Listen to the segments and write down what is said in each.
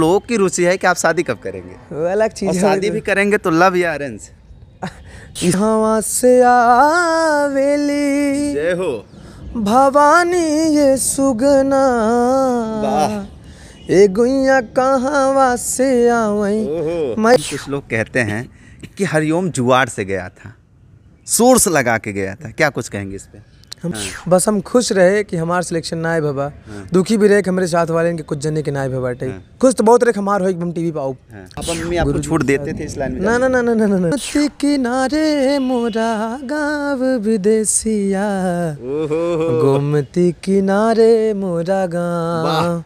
लोगों की रुचि है कि आप शादी कब करेंगे? वो अलग चीज और है। शादी भी करेंगे तो लव या अरेंज? हवा से आवेली जय हो भवानी ये सुगना, ए गुइया कहवा से आवई। कुछ लोग कहते हैं कि हरिओम जुआर से गया था, सोर्स लगा के गया था, क्या कुछ कहेंगे इस पे? बस हम खुश रहे कि हमार सिलेक्शन ना आए बाबा। दुखी भी रहे कि हमारे साथ वाले इनके कुछ जने के ना आए बाबा। खुश तो बहुत रहे हमार हो कि हम टीवी पाओ। पापा मम्मी आपको छूट देते थे इस लाइन में? ना ना ना ना ना ना। किनारे मोरा गाँव विदेशिया, गोमती किनारे मोरा गाँव।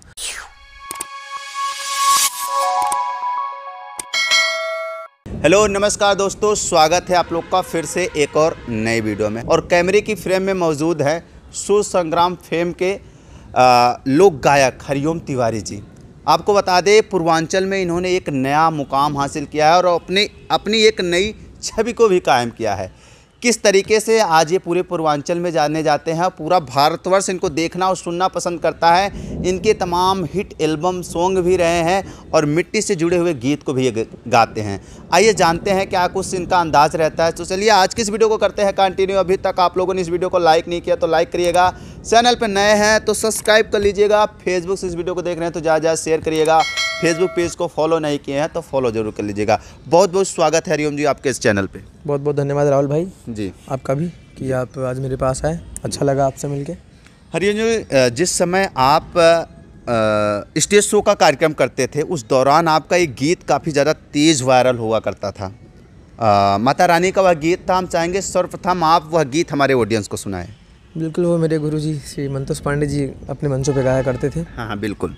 हेलो नमस्कार दोस्तों, स्वागत है आप लोग का फिर से एक और नए वीडियो में। और कैमरे की फ्रेम में मौजूद है सुर संग्राम फेम के लोक गायक हरिओम तिवारी जी। आपको बता दें पूर्वांचल में इन्होंने एक नया मुकाम हासिल किया है और अपनी एक नई छवि को भी कायम किया है। किस तरीके से आज ये पूरे पूर्वांचल में जाने जाते हैं, पूरा भारतवर्ष इनको देखना और सुनना पसंद करता है। इनके तमाम हिट एल्बम सॉन्ग भी रहे हैं और मिट्टी से जुड़े हुए गीत को भी ये गाते हैं। आइए जानते हैं क्या कुछ इनका अंदाज रहता है। तो चलिए आज की इस वीडियो को करते हैं कंटिन्यू। अभी तक आप लोगों ने इस वीडियो को लाइक नहीं किया तो लाइक करिएगा, चैनल पर नए हैं तो सब्सक्राइब कर लीजिएगा, फेसबुक से इस वीडियो को देख रहे हैं तो ज़्यादा शेयर करिएगा, फेसबुक पेज को फॉलो नहीं किए हैं तो फॉलो जरूर कर लीजिएगा। बहुत बहुत स्वागत है हरिओम जी आपके इस चैनल पे। बहुत बहुत धन्यवाद राहुल भाई जी आपका भी कि आप आज मेरे पास आए। अच्छा लगा आपसे मिलके। हरिओम जी, जिस समय आप स्टेज शो का कार्यक्रम करते थे उस दौरान आपका एक गीत काफ़ी ज़्यादा तेज़ वायरल हुआ करता था। माता रानी का वह गीत था। हम चाहेंगे सर्वप्रथम आप वह गीत हमारे ऑडियंस को सुनाएं। बिल्कुल, वो मेरे गुरुजी श्री मंतोष पांडे जी अपने मंचों पे गाया करते थे। हाँ बिल्कुल।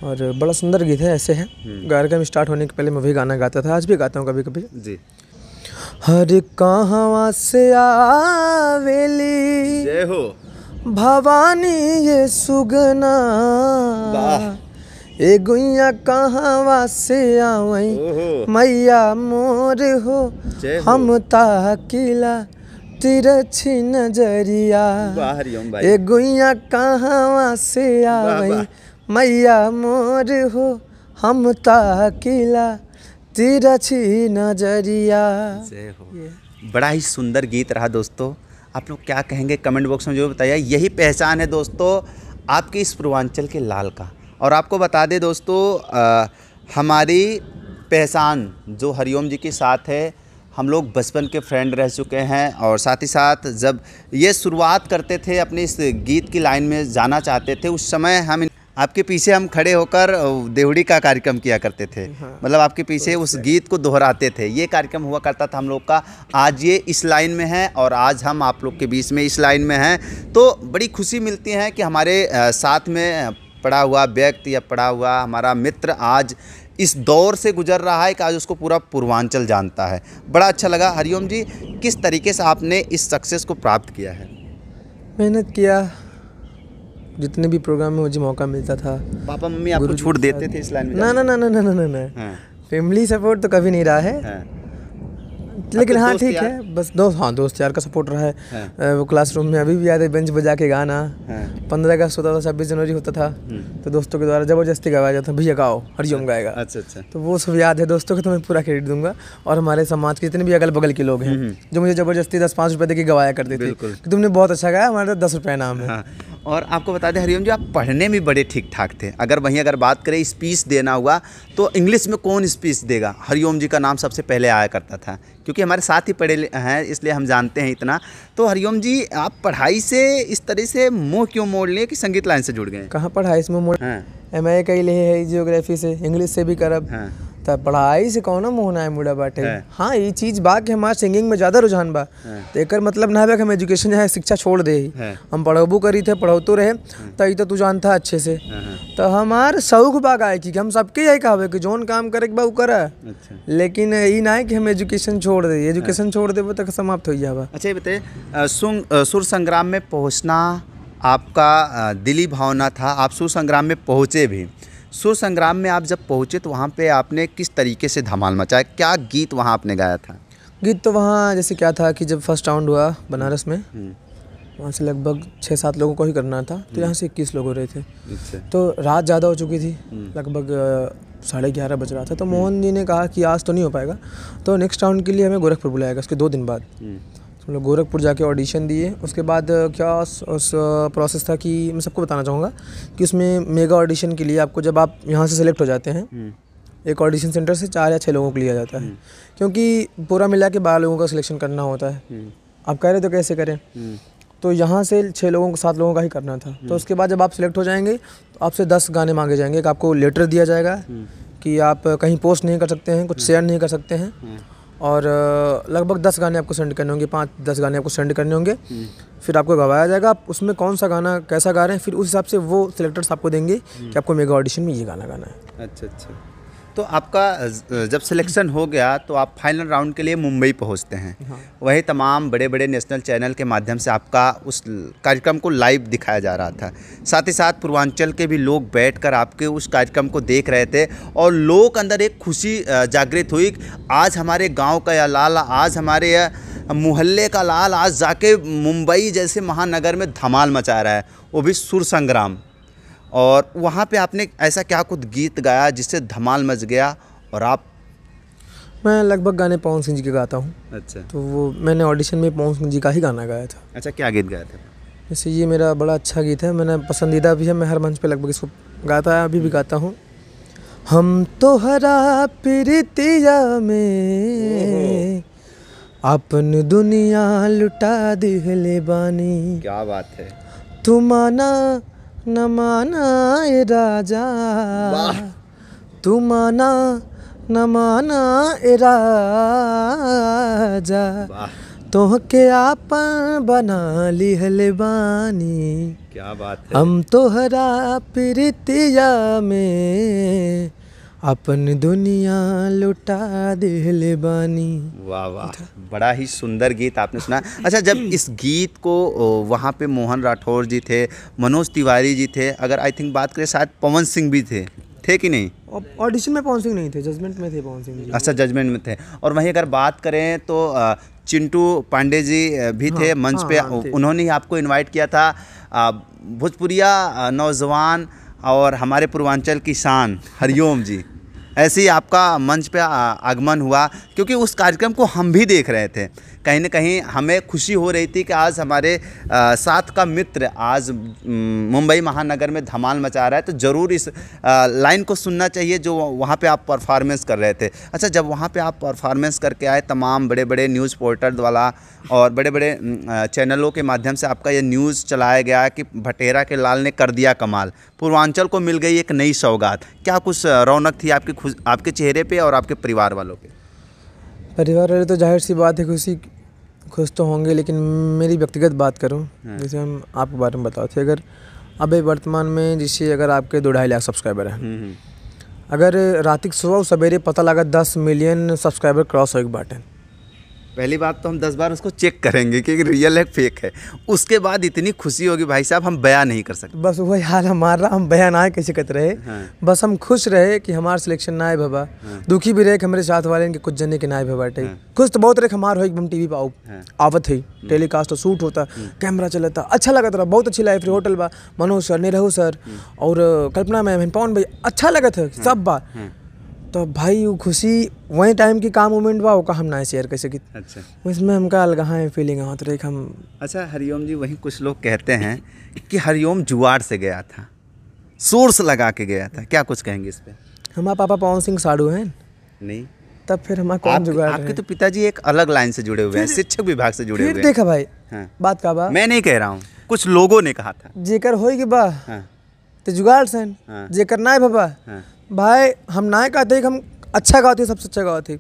और बड़ा सुंदर गीत है। ऐसे है कार्यक्रम स्टार्ट होने के पहले मैं वही गाना गाता था, आज भी गाता हूँ कभी कभी जी। हर कहवा से आवेली जय हो भवानी ये सुगना, ए गुइया कहवा से आवई मैया मोर हो, हम ताकिला तिरछी नजरिया, ए गुइया कहवा से आवई मैया मोर हो, हम ताकिला तिरछी नजरिया। जय हो। बड़ा ही सुंदर गीत रहा दोस्तों। आप लोग क्या कहेंगे कमेंट बॉक्स में जो बताइए। यही पहचान है दोस्तों आपके इस पूर्वांचल के लाल का। और आपको बता दें दोस्तों हमारी पहचान जो हरिओम जी के साथ है, हम लोग बचपन के फ्रेंड रह चुके हैं। और साथ ही साथ जब ये शुरुआत करते थे अपने इस गीत की लाइन में जाना चाहते थे, उस समय हम आपके पीछे हम खड़े होकर देवड़ी का कार्यक्रम किया करते थे। मतलब आपके पीछे उस गीत को दोहराते थे। ये कार्यक्रम हुआ करता था हम लोग का। आज ये इस लाइन में है और आज हम आप लोग के बीच में इस लाइन में हैं, तो बड़ी खुशी मिलती है कि हमारे साथ में पड़ा हुआ व्यक्ति या पड़ा हुआ हमारा मित्र आज इस दौर से गुजर रहा है कि आज उसको पूरा पूर्वांचल जानता है। बड़ा अच्छा लगा। हरिओम जी, किस तरीके से आपने इस सक्सेस को प्राप्त किया है? मेहनत किया, जितने भी प्रोग्राम में मुझे मौका मिलता था। पापा मम्मी आपको छूट देते थे इस लाइन में? ना ना ना ना ना ना ना, फैमिली सपोर्ट तो कभी नहीं रहा है। लेकिन हाँ ठीक है, बस दोस्त यार का सपोर्ट रहा है। वो क्लासरूम में अभी भी याद है, बेंच बजा के गाना। 15 अगस्त होता था, 26 जनवरी होता था, तो दोस्तों के द्वारा ज़बरदस्ती गवाया जाता था, भैया गाओ हरिओम गाएगा। अच्छा अच्छा। तो वो सब याद है दोस्तों को, तो मैं पूरा क्रेडिट दूंगा। और हमारे समाज के जितने भी अगल बगल के लोग हैं जो मुझे ज़बरदस्ती 10-5 रुपये देके गवाया करते थे कि तुमने बहुत अच्छा गाया, हमारे 10 रुपये नाम है। और आपको बता दें हरिओम जी, आप पढ़ने में बड़े ठीक ठाक थे। अगर बात करें स्पीच देना हुआ तो इंग्लिश में कौन स्पीच देगा, हरिओम जी का नाम सबसे पहले आया करता था, क्योंकि हमारे साथ ही पढ़े हैं इसलिए हम जानते हैं इतना। तो हरिओम जी, आप पढ़ाई से इस तरह से मुँह क्यों मोड़ लिए कि संगीत लाइन से जुड़ गए? कहाँ पढ़ाई से मुँह मोड़, MA कई ले है जियोग्राफी से, इंग्लिश से भी करब, तब पढ़ाई से कौन मोहना है मुड़ा बाटे। हाँ ये चीज़ बा कि हमारे सिंगिंग में ज़्यादा रुझान बा, तो एक मतलब ना है कि हम एजुकेशन है शिक्षा छोड़ दे ही, हम पढ़बू करी थे पढ़ौतो रहे तो तू जानता अच्छे से। तो हमार शौक बा गाय की, हम सबके यही कहा कि जोन काम करे बा करा। लेकिन ये ना है कि हम एजुकेशन छोड़ दे, एजुकेशन छोड़ देव तो समाप्त हो जाए। अच्छा ये बताइए, सुर संग्राम में पहुँचना आपका दिली भावना था, आप सुर संग्राम में पहुँचे भी। सुर संग्राम में आप जब पहुँचे तो वहाँ पे आपने किस तरीके से धमाल मचाया, क्या गीत वहाँ आपने गाया था? गीत तो वहाँ जैसे क्या था कि जब फर्स्ट राउंड हुआ बनारस में, वहाँ से लगभग 6-7 लोगों को ही करना था, तो यहाँ से 21 लोग हो रहे थे। तो रात ज़्यादा हो चुकी थी, लगभग 11:30 बज रहा था। तो मोहन जी ने कहा कि आज तो नहीं हो पाएगा, तो नेक्स्ट राउंड के लिए हमें गोरखपुर बुलाएगा उसके 2 दिन बाद। हम लोग गोरखपुर जाके ऑडिशन दिए। उसके बाद क्या उस प्रोसेस था कि मैं सबको बताना चाहूँगा कि उसमें मेगा ऑडिशन के लिए आपको, जब आप यहाँ से सेलेक्ट हो जाते हैं, एक ऑडिशन सेंटर से 4 या 6 लोगों को लिया जाता है, क्योंकि पूरा मिला के 12 लोगों का सिलेक्शन करना होता है। आप कह रहे तो कैसे करें, तो यहाँ से 6 लोगों को 7 लोगों का ही करना था। तो उसके बाद जब आप सिलेक्ट हो जाएंगे तो आपसे 10 गाने मांगे जाएंगे। एक आपको लेटर दिया जाएगा कि आप कहीं पोस्ट नहीं कर सकते हैं, कुछ शेयर नहीं कर सकते हैं, और लगभग 10 गाने आपको सेंड करने होंगे, 5-10 गाने आपको सेंड करने होंगे। फिर आपको गवाया जाएगा, आप उसमें कौन सा गाना कैसा गा रहे हैं, फिर उस हिसाब से वो सिलेक्टर्स आपको देंगे कि आपको मेगा ऑडिशन में ये गाना गाना है। अच्छा। तो आपका जब सिलेक्शन हो गया तो आप फाइनल राउंड के लिए मुंबई पहुंचते हैं। हाँ। वही तमाम बड़े बड़े नेशनल चैनल के माध्यम से आपका उस कार्यक्रम को लाइव दिखाया जा रहा था। साथ ही साथ पूर्वांचल के भी लोग बैठकर आपके उस कार्यक्रम को देख रहे थे और लोगों के अंदर एक खुशी जागृत हुई। आज हमारे गाँव का यह लाल, आज हमारे यह मोहल्ले का लाल आज जाके मुंबई जैसे महानगर में धमाल मचा रहा है, वो भी सुर संग्राम। और वहाँ पे आपने ऐसा क्या कुछ गीत गाया जिससे धमाल मच गया? और आप? मैं लगभग गाने पवन सिंह जी के गाता हूँ। अच्छा। तो वो मैंने ऑडिशन में पवन सिंह जी का ही गाना गाया था। अच्छा, क्या गीत गाया था? जैसे ये मेरा बड़ा अच्छा गीत है, मैंने पसंदीदा भी है, मैं हर मंच पे लगभग इसको गाता है, अभी भी गाता हूँ। हम तो हरा प्रीतिया में अपन दुनिया लुटा दिहले बानी। क्या बात है। तुम आना न माना ए राजा, तुम आना न माना ए राजा, तोहके आपन बना लिहले बानी। क्या बात है। हम तोहरा प्रीतिया में अपन दुनिया लुटा दिहले बानी। वाह वाह, बड़ा ही सुंदर गीत आपने सुना। अच्छा, जब इस गीत को वहाँ पे मोहन राठौर जी थे, मनोज तिवारी जी थे, अगर आई थिंक बात करें शायद पवन सिंह भी थे कि नहीं? ऑडिशन में पवन सिंह नहीं थे, जजमेंट में थे पवन सिंह जी। अच्छा, जजमेंट में थे। और वहीं अगर बात करें तो चिंटू पांडे जी भी थे मंच पे। उन्होंने ही आपको इनवाइट किया था। भोजपुरिया नौजवान और हमारे पूर्वांचल की शान हरिओम जी, ऐसे ही आपका मंच पे आगमन हुआ, क्योंकि उस कार्यक्रम को हम भी देख रहे थे। कहीं ना कहीं हमें खुशी हो रही थी कि आज हमारे साथ का मित्र आज मुंबई महानगर में धमाल मचा रहा है, तो ज़रूर इस लाइन को सुनना चाहिए जो वहाँ पे आप परफॉर्मेंस कर रहे थे। अच्छा, जब वहाँ पे आप परफॉर्मेंस करके आए, तमाम बड़े बड़े न्यूज़ पोर्टल वाला और बड़े बड़े चैनलों के माध्यम से आपका ये न्यूज़ चलाया गया कि भटेरा के लाल ने कर दिया कमाल, पूर्वांचल को मिल गई एक नई सौगात। क्या कुछ रौनक थी आपके चेहरे पे और आपके परिवार वालों पे? परिवार वाले तो जाहिर सी बात है खुश तो होंगे, लेकिन मेरी व्यक्तिगत बात करूं, जैसे हम आपके बारे में बताओ थे, अगर अभी वर्तमान में जैसे अगर आपके 2-2.5 लाख सब्सक्राइबर हैं, अगर रात सुबह सवेरे पता लगा 10 मिलियन सब्सक्राइबर क्रॉस हो एक बाटे, पहली बात तो हम 10 बार उसको चेक करेंगे कि रियल है फेक है, उसके बाद इतनी खुशी होगी भाई साहब हम बयान नहीं कर सकते। बस वही हाल हमारा, हम बयान आए कैसे कहते रहे। बस हम खुश रहे कि हमारा सिलेक्शन ना आए बाबा, दुखी भी रहे कि हमारे साथ वाले के कुछ जने के ना आए बाबा। खुश तो बहुत रहे हमारा हो, हम टीवी पे आवत है, टेलीकास्ट तो शूट होता, कैमरा चलता, अच्छा लगा था, बहुत अच्छी लाइफ होटल बा, मनोज सर, निरहू सर और कल्पना मैम, पवन भाई, अच्छा लगा था सब बात। तो भाई वो खुशी वही टाइम की काम मोमेंट बा, का हम ना शेयर कैसे की। अच्छा, उसमें हमका अलग है फीलिंग है तो हम। अच्छा हरिओम जी, वहीं कुछ लोग कहते हैं कि हरिओम जुआड़ से गया था, सोर्स लगा के गया था, क्या कुछ कहेंगे इस पे? हमारा पापा पवन सिंह साड़ू हैं नहीं, तब फिर हमारा कौन जुगाड़? आपके तो पिताजी एक अलग लाइन से जुड़े हुए हैं, शिक्षक विभाग से जुड़े हुए हैं। देखा भाई, बात का बा, मैं नहीं कह रहा हूँ, कुछ लोगों ने कहा था जेकर होई के बा तो जुगाड़ सन, जेकर ना बाबा भाई हम ना कहते कि हम अच्छा गाते, सबसे अच्छा गाते।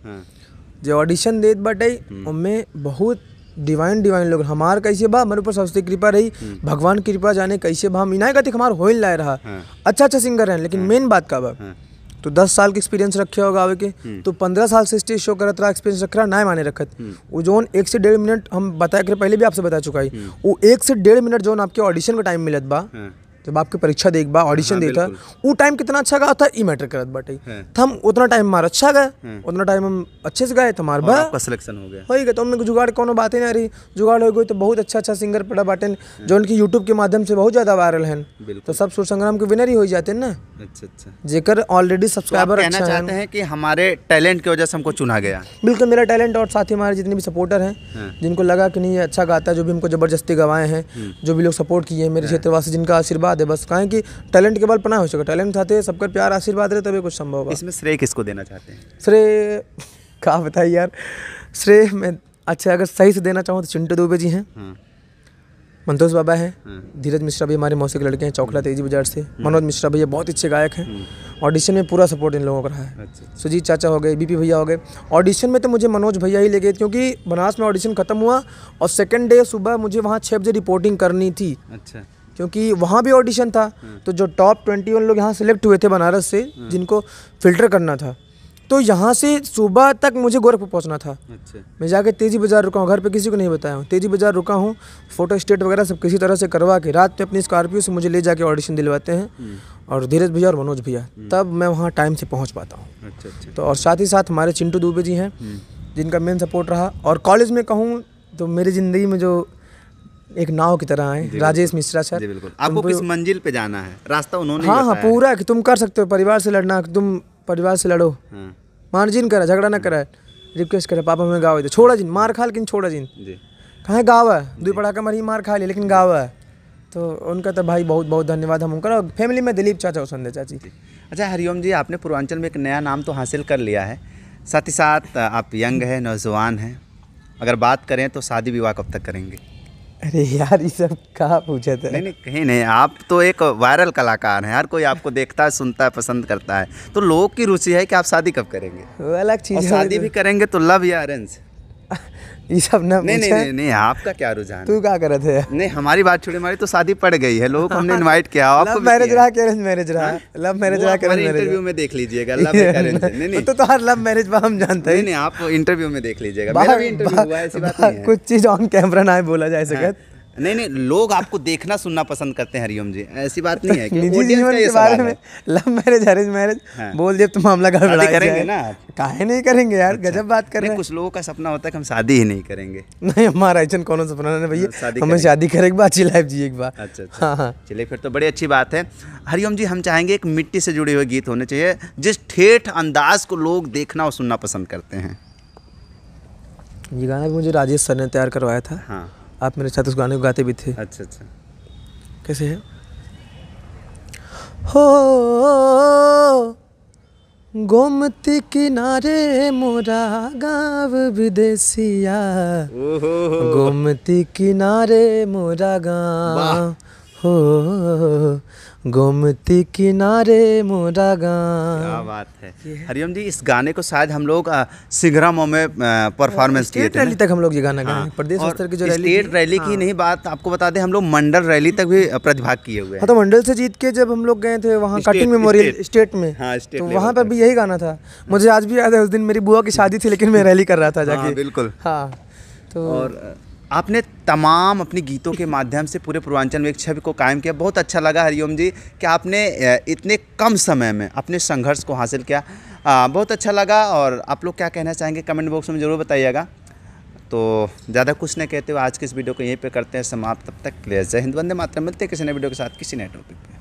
जो ऑडिशन देत बाटे उनमें बहुत डिवाइन लोग, हमार कैसे बा, हमारे ऊपर सबसे कृपा रही, भगवान की कृपा जाने कैसे बा, हम इना कहते हमार हो लाए रहा, अच्छा सिंगर है। लेकिन मेन बात का बा, तो 10 साल के एक्सपीरियंस रखे होगा आवे के, तो 15 साल से स्टेज शो करत रहा, एक्सपीरियंस रख रहा, ना माने रखत। वो जोन 1 से 1.5 मिनट हम बताया कर, पहले भी आपसे बता चुका है, वो 1 से 1.5 मिनट जोन आपके ऑडिशन का टाइम मिलत बा, जब आपकी परीक्षा देख बा ऑडिशन देता वो टाइम कितना अच्छा गा था ई मैटर करत बाटे। तो हम उतना टाइम हमारा अच्छा गए, उतना टाइम हम अच्छे से गए तो हमारा बा आपका सिलेक्शन हो गया। हो गया। तो हमने जुगाड़ कोनो बात ही नहीं रही, जुगाड़ हो गई तो बहुत अच्छा सिंगर पड़ा बाटे जो उनकी यूट्यूब के माध्यम से बहुत ज़्यादा वायरल हैं। तो सब सुर संग्राम के विनर ही हो जाते हैं ना। अच्छा। जेकर ऑलरेडी सब्सक्राइबर कहना चाहते हैं कि हमारे टैलेंट की वजह से हमको चुना गया। बिल्कुल, मेरा टैलेंट और साथ ही हमारे जितने भी सपोर्टर हैं जिनको लगा कि नहीं ये अच्छा गाता है, जो भी हमको ज़बरदस्ती गवाए हैं, जो भी लोग सपोर्ट किए हैं मेरे क्षेत्रवासी, जिनका आशीर्वाद है, बस कहें कि टैलेंट के बल पना हो सके, टैलेंट खाते सबका प्यार आशीर्वाद रहे तभी कुछ संभव होगा। इसमें श्रेय किसको देना चाहते हैं? श्रेय क्या बताइए यार, श्रेय मैं अच्छा अगर सही से देना चाहूँ तो चिंटू दुबे जी हैं, मंतोष बाबा हैं, धीरज मिश्रा भी हमारे मौसी के लड़के हैं चौखला तेजी बाजार से, मनोज मिश्रा भैया बहुत अच्छे गायक हैं, ऑडिशन में पूरा सपोर्ट इन लोगों का रहा है। सुजीत चाचा हो गए, बीपी भैया हो गए। ऑडिशन में तो मुझे मनोज भैया ही ले गए क्योंकि बनारस में ऑडिशन खत्म हुआ और सेकंड डे सुबह मुझे वहाँ 6 बजे रिपोर्टिंग करनी थी। अच्छा। क्योंकि वहाँ भी ऑडिशन था, तो जो टॉप 21 लोग यहाँ सेलेक्ट हुए थे बनारस से जिनको फिल्टर करना था, तो यहाँ से सुबह तक मुझे गोरखपुर पहुँचना था। अच्छा। मैं जाके तेजी बाज़ार रुका हूँ, घर पे किसी को नहीं बताया हूँ, तेजी बाज़ार रुका हूँ, फोटो स्टेट वगैरह सब किसी तरह से करवा के रात में अपनी स्कॉर्पियो से मुझे ले जाके ऑडिशन दिलवाते हैं और धीरज भैया और मनोज भैया, तब मैं वहाँ टाइम से पहुँच पाता हूँ। अच्छा। तो और साथ ही साथ हमारे चिंटू दुबे जी हैं जिनका मेन सपोर्ट रहा। और कॉलेज में कहूँ तो मेरी ज़िंदगी में जो एक नाव की तरह है राजेश मिश्रा सर। जी बिल्कुल। आपको किस मंजिल पे जाना है, रास्ता उन्होंने हाँ पूरा कि तुम कर सकते हो, परिवार से लड़ना, तुम परिवार से लड़ो, मार्जिन करा, झगड़ा ना करा, रिक्वेस्ट करे पापा में गाँव छोड़ा जिन मार खा लेकिन छोड़ा जिन कहाँ गाँव है, 2 पढ़ा कर मरी मार खा ली लेकिन गाँव है। तो उनका तो भाई बहुत बहुत धन्यवाद हम उनका। फैमिली में दिलीप चाचा और संध्या चाची। अच्छा हरिओम जी, आपने पूर्वांचल में एक नया नाम तो हासिल कर लिया है, साथ ही साथ आप यंग हैं, नौजवान हैं, अगर बात करें तो शादी विवाह कब तक करेंगे? अरे यार ये सब कहाँ पूछे थे? नहीं कहीं नहीं, आप तो एक वायरल कलाकार हैं, हर कोई आपको देखता है, सुनता है, पसंद करता है, तो लोगों की रुचि है कि आप शादी कब करेंगे? वो अलग चीज़ है। शादी भी करेंगे तो लव या अरेंज? ये सब ना नहीं, आपका क्या रुझान? तू क्या कर रहे थे? नहीं हमारी बात छोड़ी, हमारी तो शादी पड़ गई है, लोगों को हमने इनवाइट किया। आपको मैरिज रहा कि अरेंज मैरिज रहा? लव मैरिज रहा कि अरेंज मैरिज? इंटरव्यू में देख लीजिएगा, लव या अरेंज। नहीं तो हर लव मैरिज में हम जानते हैं। नहीं आप इंटरव्यू में देख लीजिएगा, मेरा भी इंटरव्यू हुआ है, ऐसी बात नहीं है। कुछ चीज़ ऑन कैमरा ना बोला जाए सके। नहीं लोग आपको देखना सुनना पसंद करते हैं हरिओम जी, ऐसी बात नहीं है कि निजी जीवन के बारे में लव मैरिज अरेंज मैरिज बोल दिए तो मामला गड़बड़ा करेंगे ना? काहे नहीं करेंगे यार, गजब बात कर रहे हैं। कुछ लोगों का सपना होता है कि हम शादी ही नहीं करेंगे। नहीं हमारा ऐसा कौन सपना नहीं भैया, हमें शादी करे एक बार, अच्छी लाइफ जिए एक बार। अच्छा हाँ, चलिए फिर तो बड़ी अच्छी बात है। हरिओम जी हम चाहेंगे एक मिट्टी से जुड़े हुए गीत होने चाहिए जिस ठेठ अंदाज को लोग देखना और सुनना पसंद करते हैं। ये गाना भी मुझे राजेश सर ने तैयार करवाया था। हाँ, आप मेरे साथ उस गाने को गाते भी थे। अच्छा। कैसे है? हो गोमती किनारे मोरा गाँव विदेशिया, गोमती किनारे मोरा गाँव, हो गोमती किनारे मोरा गाँव। क्या बात है हरिओम जी, इस गाने को शायद हम लोग सिंघरामो में परफॉर्मेंस किए थे। रैली तक हम लोग ये गाना गाए, प्रदेश स्तर की जो रैली, स्टेट रैली की नहीं बात आपको बता दें, हम लोग मंडल रैली तक भी प्रतिभाग किए हुए हैं। हाँ तो मंडल से जीत के जब हम लोग गए थे वहाँ कटिंग मेमोरियल स्टेट में, तो वहाँ पर भी यही गाना था। मुझे आज भी याद है, उस दिन मेरी बुआ की शादी थी लेकिन मैं रैली कर रहा था जाके। बिल्कुल हाँ। तो और आपने तमाम अपने गीतों के माध्यम से पूरे पूर्वांचल में एक छवि को कायम किया। बहुत अच्छा लगा हरिओम जी कि आपने इतने कम समय में अपने संघर्ष को हासिल किया, बहुत अच्छा लगा। और आप लोग क्या कहना चाहेंगे कमेंट बॉक्स में ज़रूर बताइएगा। तो ज़्यादा कुछ नहीं कहते हुए आज के इस वीडियो को यहीं पे करते हैं समाप्त। तब तक जय हिंद, वंदे मातरम। मिलते हैं किसी नए वीडियो के साथ किसी नए टॉपिक पे।